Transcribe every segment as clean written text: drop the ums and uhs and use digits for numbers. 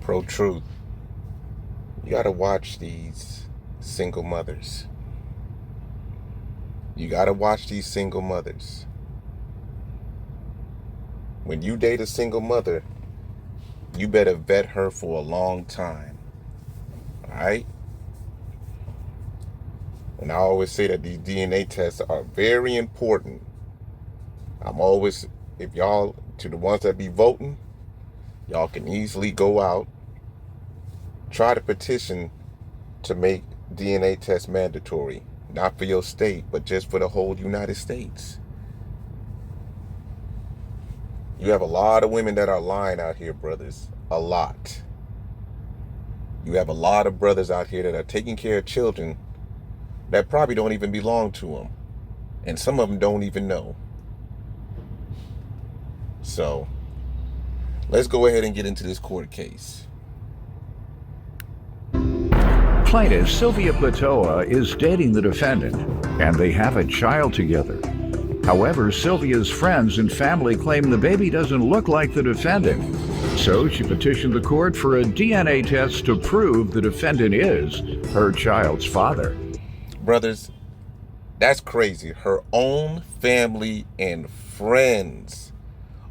Pro truth. You gotta watch these single mothers. You gotta watch these single mothers. When you date a single mother, you better vet her for a long time. Alright? And I always say that these DNA tests are very important. I'm always, if y'all, to the ones that be voting, y'all can easily go out, try to petition to make DNA tests mandatory. Not for your state, but just for the whole United States. You have a lot of women that are lying out here, brothers. A lot. You have a lot of brothers out here that are taking care of children that probably don't even belong to them. And some of them don't even know. So, let's go ahead and get into this court case. Plaintiff Sylvia Platoa is dating the defendant, and they have a child together. However, Sylvia's friends and family claim the baby doesn't look like the defendant. So she petitioned the court for a DNA test to prove the defendant is her child's father. Brothers, that's crazy. Her own family and friends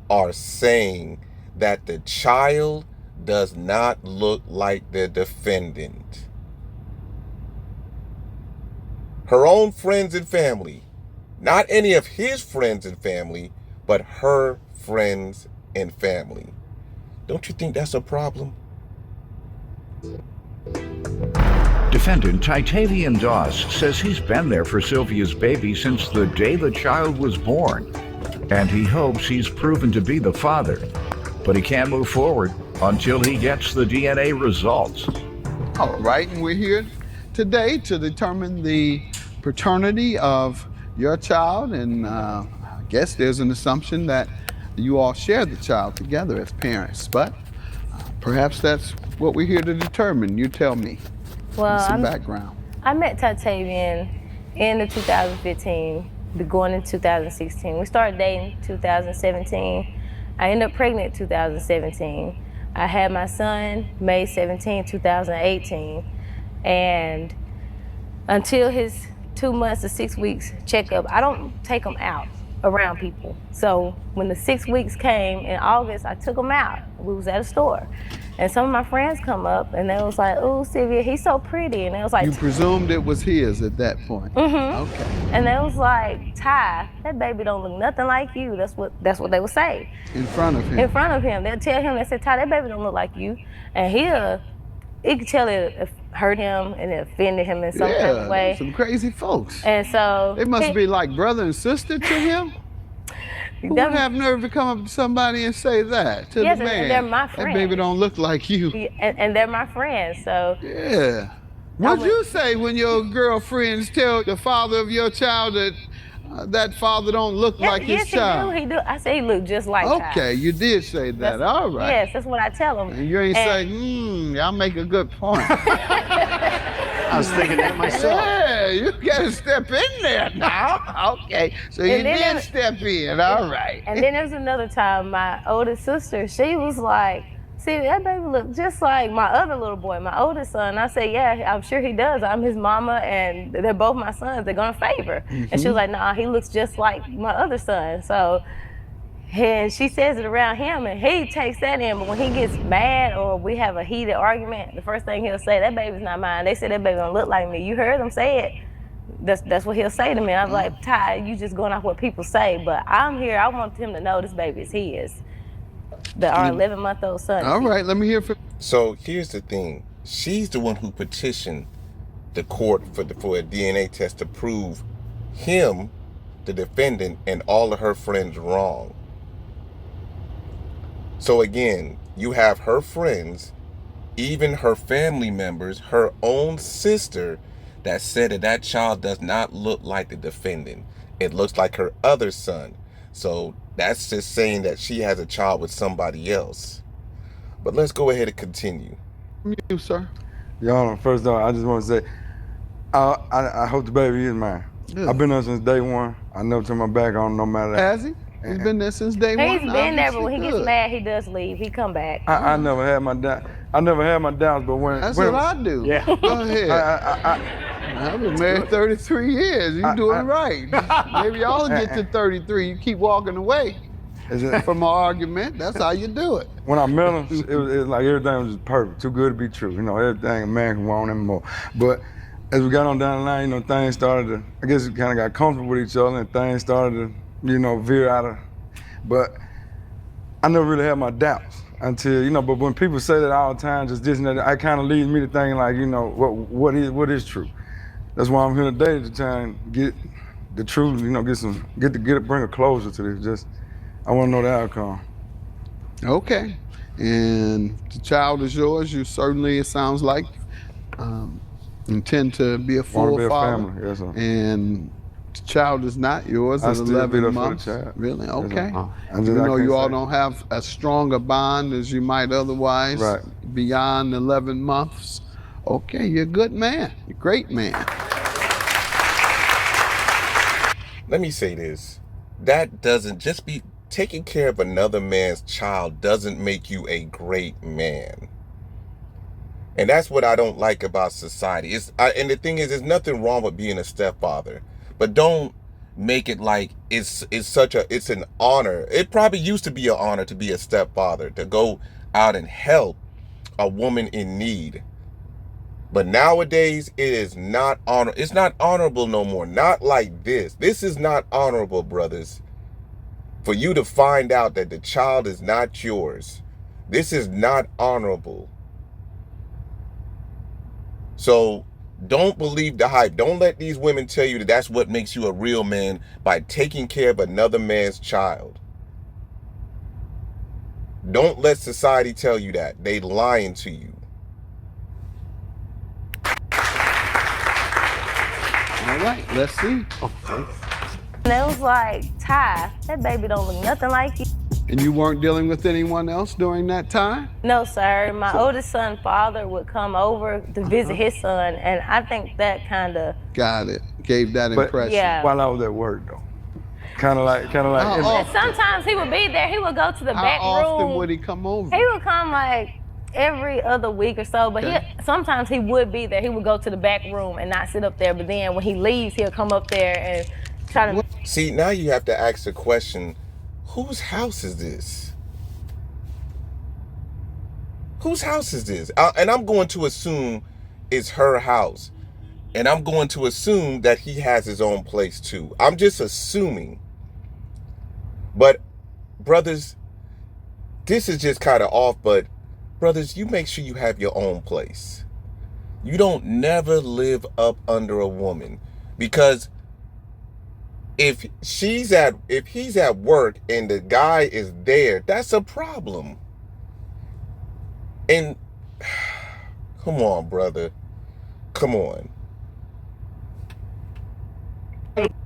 are saying that the child does not look like the defendant. Her own friends and family. Not any of his friends and family, but her friends and family. Don't you think that's a problem? Defendant Titavian Doss says he's been there for Sylvia's baby since the day the child was born, and he hopes he's proven to be the father. But he can't move forward until he gets the DNA results. All right, and we're here today to determine the paternity of your child, and I guess there's an assumption that you all share the child together as parents, but perhaps that's what we're here to determine. You tell me. Well, some background. I met Titavian in the 2015, going into 2016. We started dating 2017. I ended up pregnant 2017. I had my son May 17, 2018, and until his 2 months to 6 weeks checkup, I don't take him out around people. So when the 6 weeks came in August, I took him out. We was at a store. And some of my friends come up and they was like, "Oh, Sylvia, he's so pretty." And they was like, you presumed it was his at that point. Mm-hmm. Okay. And they was like, "Ty, that baby don't look nothing like you." That's what they would say. In front of him. In front of him. They'll tell him, they said, "Ty, that baby don't look like you." And you could tell it hurt him and it offended him in some kind of way. Some crazy folks. And so it must be like brother and sister to him. Who would have nerve to come up to somebody and say that to the man? And they're my friends. That baby don't look like you. And they're my friends, so. Yeah. What'd you say when your girlfriends tell the father of your child that that father don't look like his child? Yes, he do. I say he look just like Ty. Okay, you did say that. All right. Yes, that's what I tell him. And you ain't say, y'all make a good point. I was thinking that myself. Yeah, you gotta step in there now. Okay, so you did step in, all right. And then there was another time, my oldest sister, she was like, "See, that baby look just like my other little boy, my oldest son." I said, "Yeah, I'm sure he does. I'm his mama and they're both my sons. They're gonna favor." And she was like, "Nah, he looks just like my other son." So, and she says it around him and he takes that in, but when he gets mad or we have a heated argument, the first thing he'll say, "That baby's not mine. They said that baby don't look like me." You heard him say it. That's what he'll say to me. I was like, "Ty, you just going off what people say, but I'm here, I want him to know this baby is his." Our 11-month-old son. All right, let me hear from. So here's the thing. She's the one who petitioned the court for a DNA test to prove him, the defendant, and all of her friends wrong. So again, you have her friends, even her family members, her own sister, that said that child does not look like the defendant. It looks like her other son. So that's just saying that she has a child with somebody else. But let's go ahead and continue. You, sir. Y'all, first off, I just want to say, I hope the baby is mine. Good. I've been there since day one. I never turn my back on no matter that. Has he? He's been there since day one. He's been there, but when he gets mad, he does leave. He come back. I never had my dad. I never had my doubts, but That's what I do. Yeah. Go ahead. I've been married 33 years. You doing right. Maybe y'all get to 33. You keep walking away from an argument. That's how you do it. when I met him, it was like everything was just perfect, too good to be true. You know, everything a man can want and more. But as we got on down the line, you know, things started to, I guess we kind of got comfortable with each other and things started to, you know, veer out of, but I never really had my doubts until, you know, but when people say that all the time, just this and that, it kind of leads me to thinking like, you know, what is true? That's why I'm here today to try and get the truth, you know, bring a closure to this. Just, I want to know the outcome. Okay. And the child is yours. You certainly, it sounds like, intend to be a full Want to be a father. family, yes, sir. And the child is not yours I at still be 11 there months. for the child. Really? Yes, Okay. sir. Even though you all say. don't have as strong a bond as you might otherwise Right. beyond 11 months. Okay, you're a good man. You're a great man. Let me say this. That doesn't just be taking care of another man's child doesn't make you a great man. And that's what I don't like about society. And the thing is, there's nothing wrong with being a stepfather, but don't make it like it's an honor. It probably used to be an honor to be a stepfather, to go out and help a woman in need. But nowadays, it is not honor. It's not honorable no more. Not like this. This is not honorable, brothers. For you to find out that the child is not yours, this is not honorable. So don't believe the hype. Don't let these women tell you that that's what makes you a real man, by taking care of another man's child. Don't let society tell you that. They lying to you. All right, let's see. And it was like, Ty, that baby don't look nothing like you. And you weren't dealing with anyone else during that time? No, sir. My oldest son's father would come over to visit his son, and I think that kind of... Got it. Gave that But- impression. Yeah. While I was at work, though. Kind of like. And sometimes he would be there. He would go to the back How room. often would he come over? He would come like every other week or so, but sometimes he would be there. He would go to the back room and not sit up there, but then when he leaves, he'll come up there and try to... See, now you have to ask the question, whose house is this? Whose house is this? And I'm going to assume it's her house. And I'm going to assume that he has his own place too. I'm just assuming. But brothers, this is just kind of off, but brothers, you make sure you have your own place. You don't never live up under a woman, because if he's at work and the guy is there, that's a problem. And come on, brother. Come on.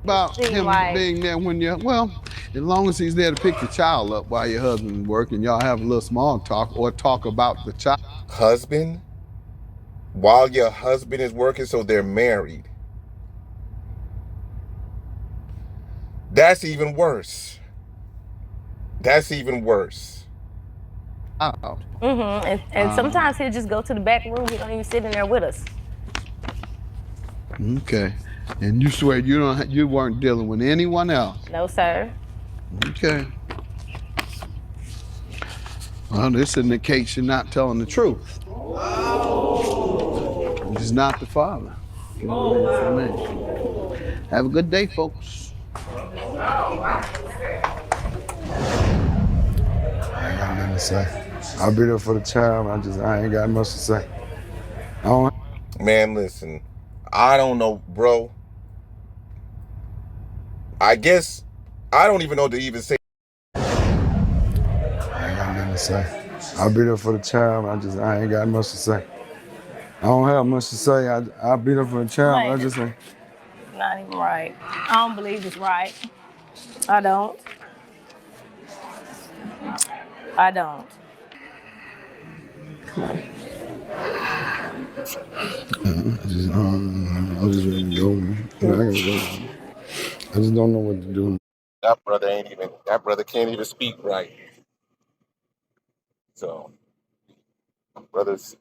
About Seem him like- being there when you're, well, as long as he's there to pick the child up while your husband's working, y'all have a little small talk or talk about the child. Husband? While your husband is working, so they're married. That's even worse. That's even worse. Oh, And sometimes he'll just go to the back room. He don't even sit in there with us. okay. And you swear you weren't dealing with anyone else? No, sir. Okay. Well, this indicates you're not telling the truth. He's not the father. Give me the information. Have a good day, folks. I ain't got nothing to say. I'll be there for the child. I ain't got much to say. I don't. Man, listen. I don't know, bro. I guess I don't even know to even say. I ain't got nothing to say. I'll be there for the child. I ain't got much to say. I don't have much to say. I'll be there for the child. I just say. Not even right. I don't believe it's right. I don't. I don't. I'm just ready to go, man. I gotta go. I just don't know what to do. That brother can't even speak right. So brothers.